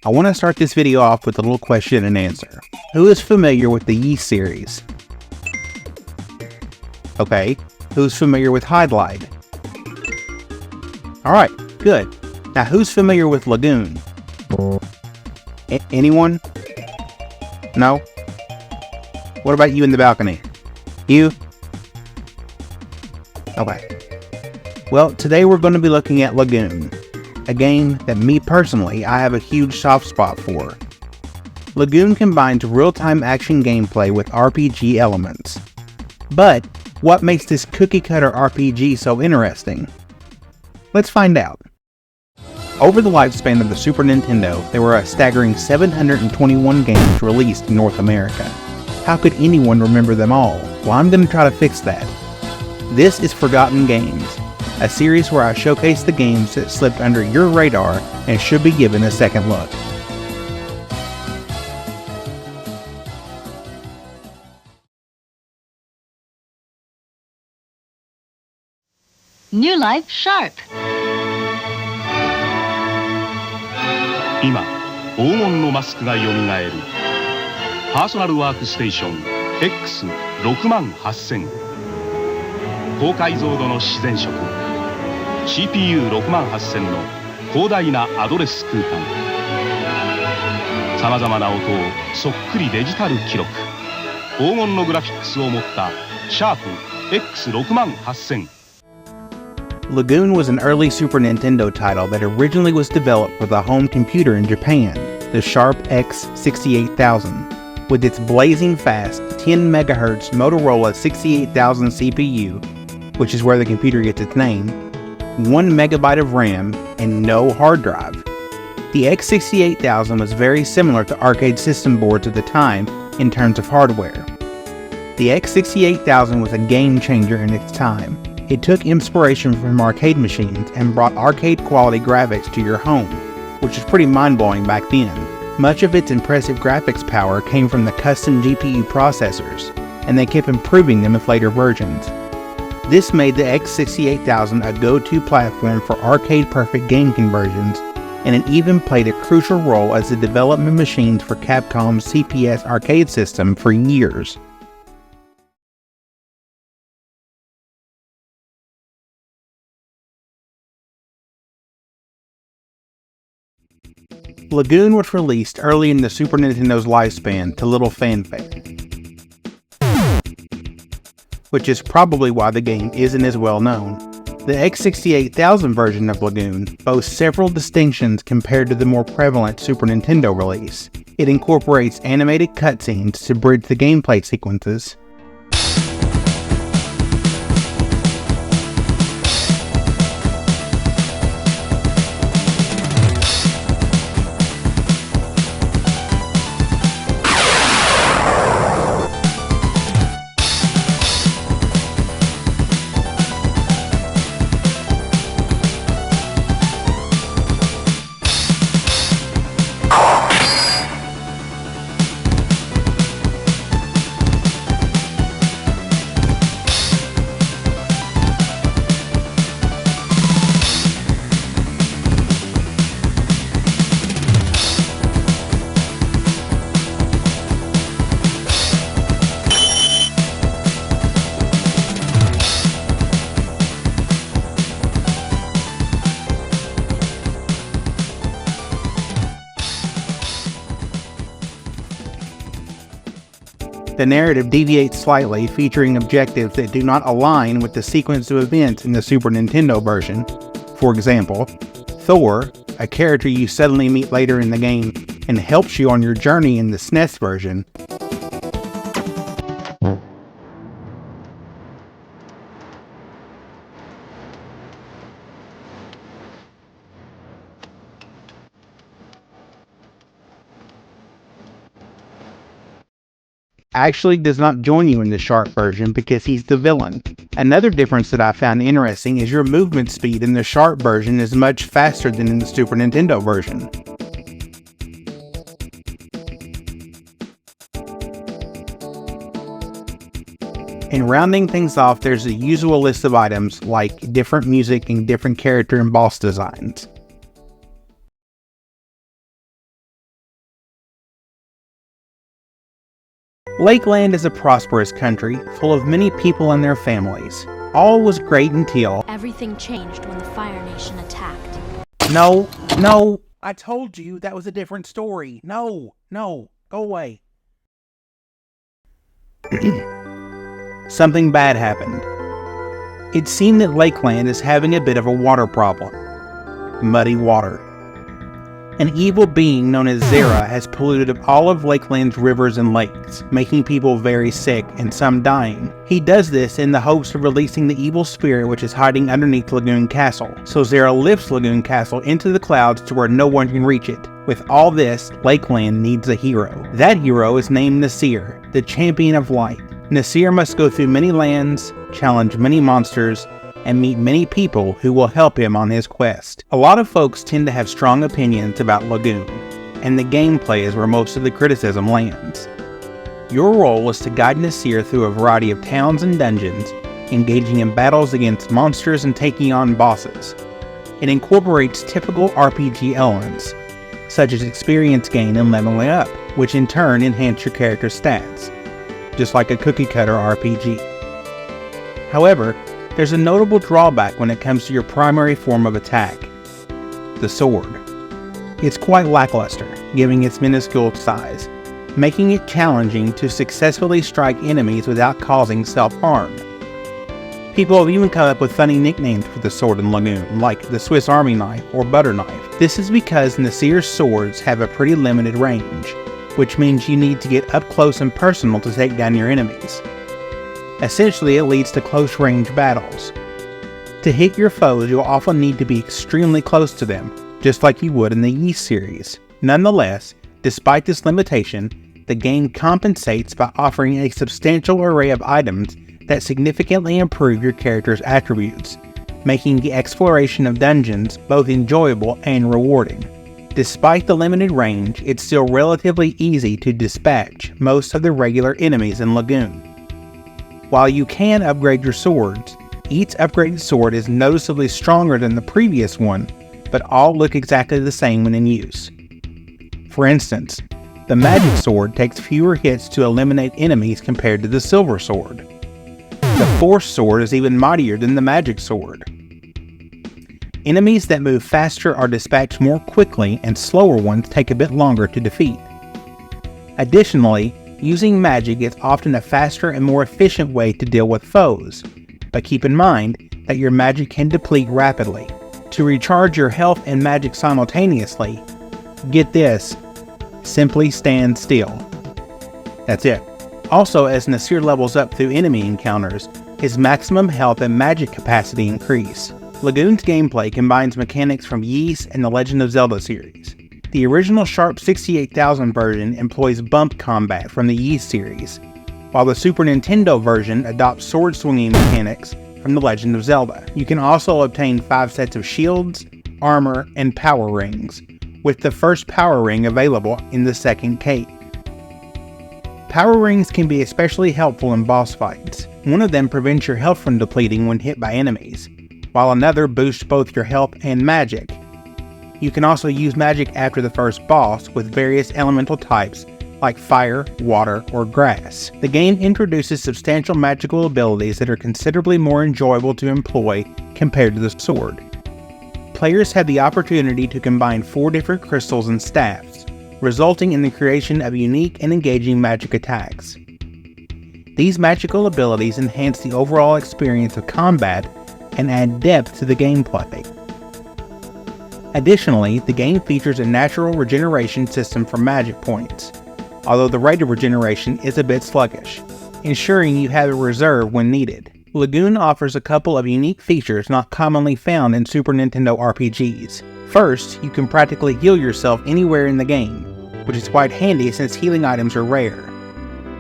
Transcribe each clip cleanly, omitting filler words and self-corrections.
I want to start this video off with a little question and answer. Who is familiar with the Yeast series? Okay, who's familiar with Hide Glide? Alright, good. Now who's familiar with Lagoon? Anyone? No? What about you in the balcony? You? Okay. Well, today we're going to be looking at Lagoon, a game that me personally, I have a huge soft spot for. Lagoon combines real-time action gameplay with RPG elements. But, what makes this cookie-cutter RPG so interesting? Let's find out. Over the lifespan of the Super Nintendo, there were a staggering 721 games released in North America. How could anyone remember them all? Well, I'm going to try to fix that. This is Forgotten Games, a series where I showcase the games that slipped under your radar and should be given a second look. New Life Sharp. 今、黄金のマスクがよみがえる。パーソナルワークステーション X68000。高解像度の自然色。CPU68000 の広大なアドレス空間。さまざまな音をそっくりデジタル記録。黄金のグラフィックスを持ったシャープ X68000。Lagoon was an early Super Nintendo title that originally was developed for the home computer in Japan, the Sharp X68000. With its blazing fast 10 MHz Motorola 68000 CPU, which is where the computer gets its name, 1 MB of RAM, and no hard drive. The X68000 was very similar to arcade system boards of the time in terms of hardware. The X68000 was a game changer in its time. It took inspiration from arcade machines and brought arcade-quality graphics to your home, which was pretty mind-blowing back then. Much of its impressive graphics power came from the custom GPU processors, and they kept improving them with later versions. This made the X68000 a go-to platform for arcade-perfect game conversions, and it even played a crucial role as the development machines for Capcom's CPS arcade system for years. Lagoon was released early in the Super Nintendo's lifespan to little fanfare, which is probably why the game isn't as well known. The X68000 version of Lagoon boasts several distinctions compared to the more prevalent Super Nintendo release. It incorporates animated cutscenes to bridge the gameplay sequences, The narrative deviates slightly, featuring objectives that do not align with the sequence of events in the Super Nintendo version. For example, Thor, a character you suddenly meet later in the game and helps you on your journey in the SNES version, actually does not join you in the Sharp version because he's the villain. Another difference that I found interesting is your movement speed in the Sharp version is much faster than in the Super Nintendo version. And rounding things off, there's a usual list of items like different music and different character and boss designs. Lakeland is a prosperous country, full of many people and their families. All was great until... Everything changed when the Fire Nation attacked. No! I told you that was a different story. No, go away. Something bad happened. It seemed that Lakeland is having a bit of a water problem. Muddy water. An evil being known as Zera has polluted all of Lakeland's rivers and lakes, making people very sick and some dying. He does this in the hopes of releasing the evil spirit which is hiding underneath Lagoon Castle. So Zera lifts Lagoon Castle into the clouds to where no one can reach it. With all this, Lakeland needs a hero. That hero is named Nasir, the champion of light. Nasir must go through many lands, challenge many monsters, and meet many people who will help him on his quest. A lot of folks tend to have strong opinions about Lagoon, and the gameplay is where most of the criticism lands. Your role is to guide Nasir through a variety of towns and dungeons, engaging in battles against monsters and taking on bosses. It incorporates typical RPG elements, such as experience gain and leveling up, which in turn enhance your character's stats, just like a cookie-cutter RPG. However, there's a notable drawback when it comes to your primary form of attack, the sword. It's quite lackluster, given its minuscule size, making it challenging to successfully strike enemies without causing self-harm. People have even come up with funny nicknames for the sword in Lagoon, like the Swiss Army knife or butter knife. This is because Nasir's swords have a pretty limited range, which means you need to get up close and personal to take down your enemies. Essentially, it leads to close-range battles. To hit your foes, you'll often need to be extremely close to them, just like you would in the Ys series. Nonetheless, despite this limitation, the game compensates by offering a substantial array of items that significantly improve your character's attributes, making the exploration of dungeons both enjoyable and rewarding. Despite the limited range, it's still relatively easy to dispatch most of the regular enemies in Lagoon. While you can upgrade your swords, each upgraded sword is noticeably stronger than the previous one, but all look exactly the same when in use. For instance, the magic sword takes fewer hits to eliminate enemies compared to the silver sword. The force sword is even mightier than the magic sword. Enemies that move faster are dispatched more quickly, and slower ones take a bit longer to defeat. Additionally, using magic is often a faster and more efficient way to deal with foes, but keep in mind that your magic can deplete rapidly. To recharge your health and magic simultaneously, get this, simply stand still. That's it. Also, as Nasir levels up through enemy encounters, his maximum health and magic capacity increase. Lagoon's gameplay combines mechanics from Ys and the Legend of Zelda series. The original Sharp 68000 version employs bump combat from the Ys series, while the Super Nintendo version adopts sword-swinging mechanics from the Legend of Zelda. You can also obtain 5 sets of shields, armor, and power rings, with the first power ring available in the second cape. Power rings can be especially helpful in boss fights. One of them prevents your health from depleting when hit by enemies, while another boosts both your health and magic. You can also use magic after the first boss with various elemental types like fire, water, or grass. The game introduces substantial magical abilities that are considerably more enjoyable to employ compared to the sword. Players have the opportunity to combine 4 different crystals and staffs, resulting in the creation of unique and engaging magic attacks. These magical abilities enhance the overall experience of combat and add depth to the gameplay. Additionally, the game features a natural regeneration system for magic points, although the rate of regeneration is a bit sluggish, ensuring you have a reserve when needed. Lagoon offers a couple of unique features not commonly found in Super Nintendo RPGs. First, you can practically heal yourself anywhere in the game, which is quite handy since healing items are rare.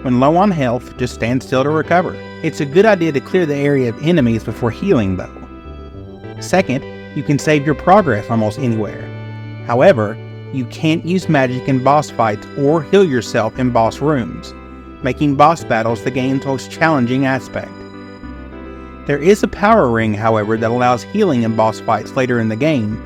When low on health, just stand still to recover. It's a good idea to clear the area of enemies before healing though. Second, you can save your progress almost anywhere. However, you can't use magic in boss fights or heal yourself in boss rooms, making boss battles the game's most challenging aspect. There is a power ring, however, that allows healing in boss fights later in the game,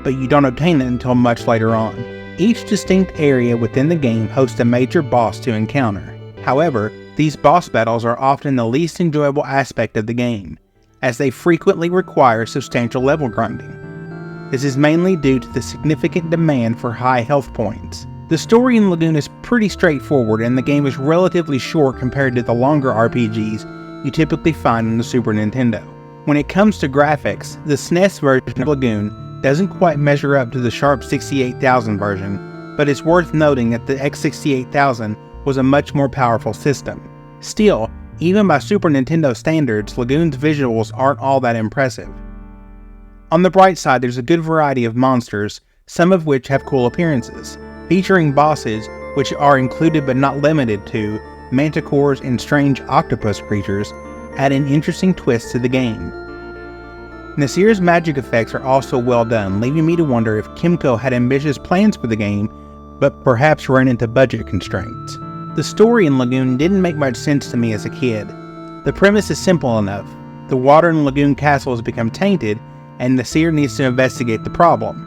but you don't obtain it until much later on. Each distinct area within the game hosts a major boss to encounter. However, these boss battles are often the least enjoyable aspect of the game, as they frequently require substantial level grinding. This is mainly due to the significant demand for high health points. The story in Lagoon is pretty straightforward, and the game is relatively short compared to the longer RPGs you typically find on the Super Nintendo. When it comes to graphics, the SNES version of Lagoon doesn't quite measure up to the sharp 68000 version, but it's worth noting that the X68000 was a much more powerful system. Still, even by Super Nintendo standards, Lagoon's visuals aren't all that impressive. On the bright side, there's a good variety of monsters, some of which have cool appearances, featuring bosses which are included but not limited to manticores and strange octopus creatures, add an interesting twist to the game. Nasir's magic effects are also well done, leaving me to wonder if Kemco had ambitious plans for the game, but perhaps ran into budget constraints. The story in Lagoon didn't make much sense to me as a kid. The premise is simple enough. The water in Lagoon Castle has become tainted, and Nasir needs to investigate the problem.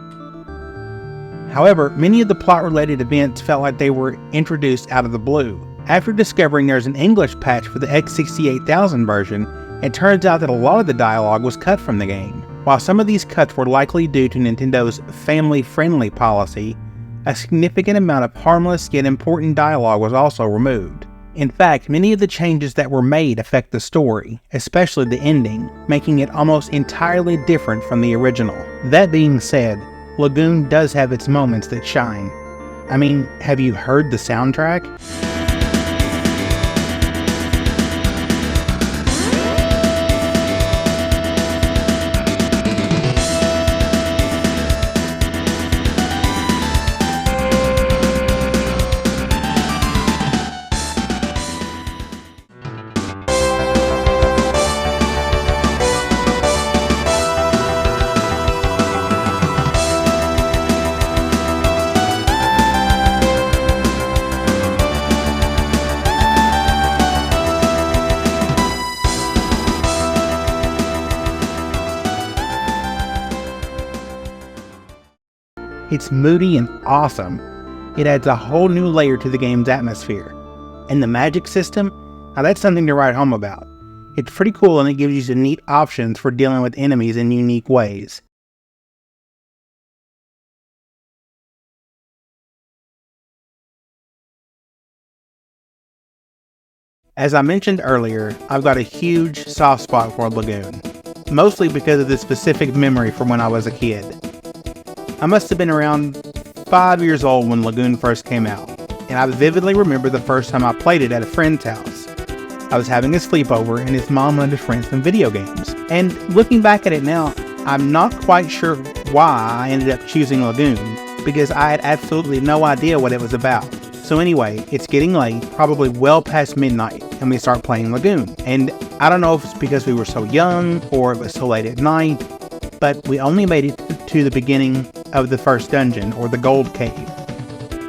However, many of the plot-related events felt like they were introduced out of the blue. After discovering there's an English patch for the X68000 version, it turns out that a lot of the dialogue was cut from the game. While some of these cuts were likely due to Nintendo's family-friendly policy, a significant amount of harmless yet important dialogue was also removed. In fact, many of the changes that were made affect the story, especially the ending, making it almost entirely different from the original. That being said, Lagoon does have its moments that shine. I mean, have you heard the soundtrack? It's moody and awesome. It adds a whole new layer to the game's atmosphere. And the magic system? Now that's something to write home about. It's pretty cool, and it gives you some neat options for dealing with enemies in unique ways. As I mentioned earlier, I've got a huge soft spot for Lagoon, mostly because of this specific memory from when I was a kid. I must have been around 5 years old when Lagoon first came out, and I vividly remember the first time I played it at a friend's house. I was having a sleepover, and his mom lent his friend some video games. And looking back at it now, I'm not quite sure why I ended up choosing Lagoon, because I had absolutely no idea what it was about. So anyway, it's getting late, probably well past midnight, and we start playing Lagoon. And I don't know if it's because we were so young, or it was so late at night, but we only made it to the beginning of the first dungeon, or the Gold Cave,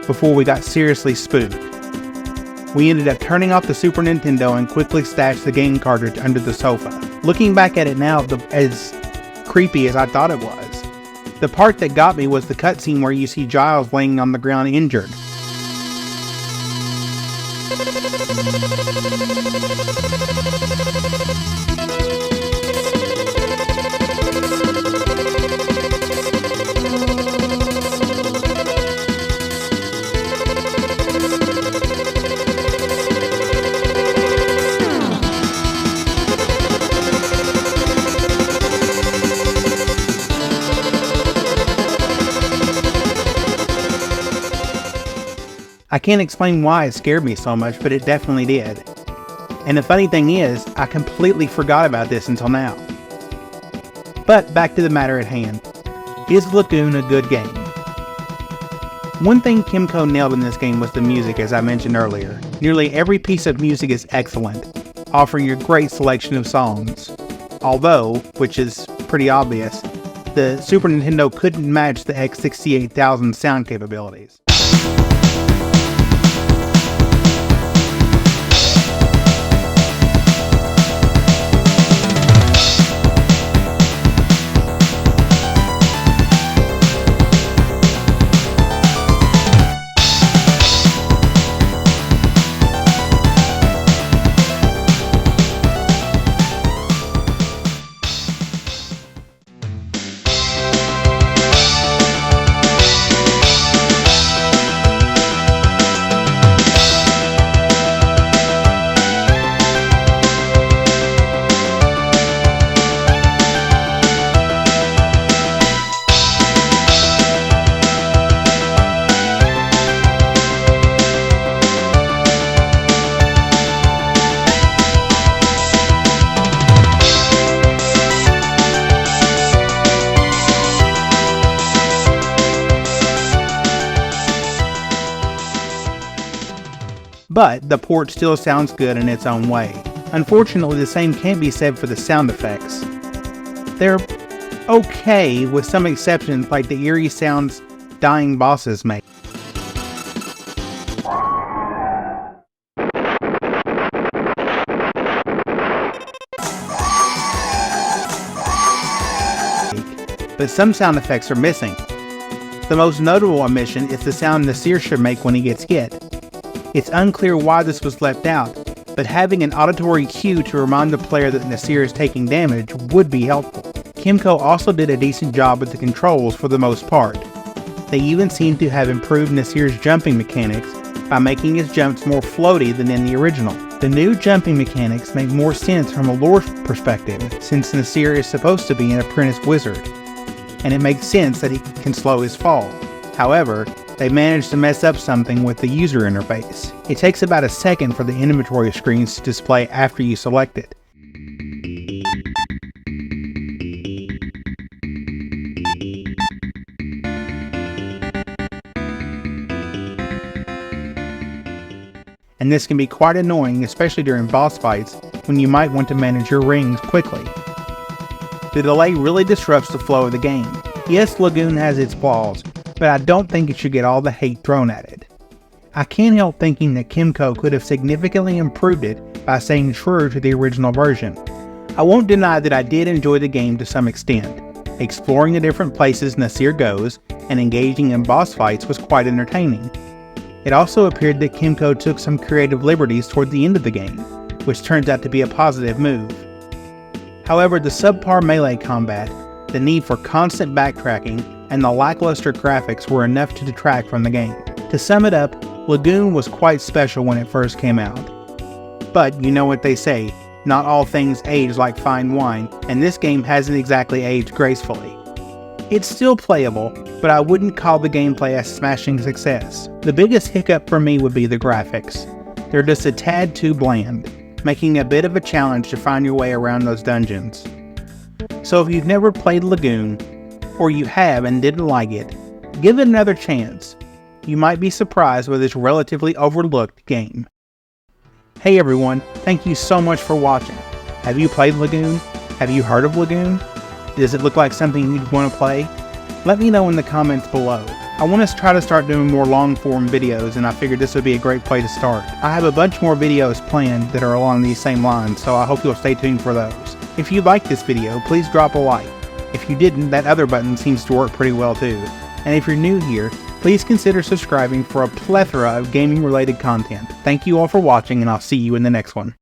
before we got seriously spooked. We ended up turning off the Super Nintendo and quickly stashed the game cartridge under the sofa. Looking back at it now, as creepy as I thought it was, the part that got me was the cutscene where you see Giles laying on the ground injured. I can't explain why it scared me so much, but it definitely did. And the funny thing is, I completely forgot about this until now. But back to the matter at hand. Is Lagoon a good game? One thing Kemco nailed in this game was the music, as I mentioned earlier. Nearly every piece of music is excellent, offering a great selection of songs. Although, which is pretty obvious, the Super Nintendo couldn't match the X68000 sound capabilities. but the port still sounds good in its own way. Unfortunately, the same can't be said for the sound effects. They're okay, with some exceptions like the eerie sounds dying bosses make. But some sound effects are missing. The most notable omission is the sound Nasir should make when he gets hit. It's unclear why this was left out, but having an auditory cue to remind the player that Nasir is taking damage would be helpful. Kemco also did a decent job with the controls for the most part. They even seem to have improved Nasir's jumping mechanics by making his jumps more floaty than in the original. The new jumping mechanics make more sense from a lore perspective, since Nasir is supposed to be an apprentice wizard, and it makes sense that he can slow his fall. However, they managed to mess up something with the user interface. It takes about a second for the inventory screens to display after you select it. And this can be quite annoying, especially during boss fights when you might want to manage your rings quickly. The delay really disrupts the flow of the game. Yes, Lagoon has its flaws, but I don't think it should get all the hate thrown at it. I can't help thinking that Kemco could have significantly improved it by staying true to the original version. I won't deny that I did enjoy the game to some extent. Exploring the different places Nasir goes and engaging in boss fights was quite entertaining. It also appeared that Kemco took some creative liberties toward the end of the game, which turns out to be a positive move. However, the subpar melee combat, the need for constant backtracking, and the lackluster graphics were enough to detract from the game. To sum it up, Lagoon was quite special when it first came out. But you know what they say, not all things age like fine wine, and this game hasn't exactly aged gracefully. It's still playable, but I wouldn't call the gameplay a smashing success. The biggest hiccup for me would be the graphics. They're just a tad too bland, making a bit of a challenge to find your way around those dungeons. So if you've never played Lagoon, or you have and didn't like it, give it another chance. You might be surprised with this relatively overlooked game. Hey everyone, thank you so much for watching. Have you played Lagoon? Have you heard of Lagoon? Does it look like something you'd want to play? Let me know in the comments below. I want to try to start doing more long form videos, and I figured this would be a great place to start. I have a bunch more videos planned that are along these same lines, so I hope you'll stay tuned for those. If you liked this video, please drop a like. If you didn't, that other button seems to work pretty well too. And if you're new here, please consider subscribing for a plethora of gaming related content. Thank you all for watching, and I'll see you in the next one.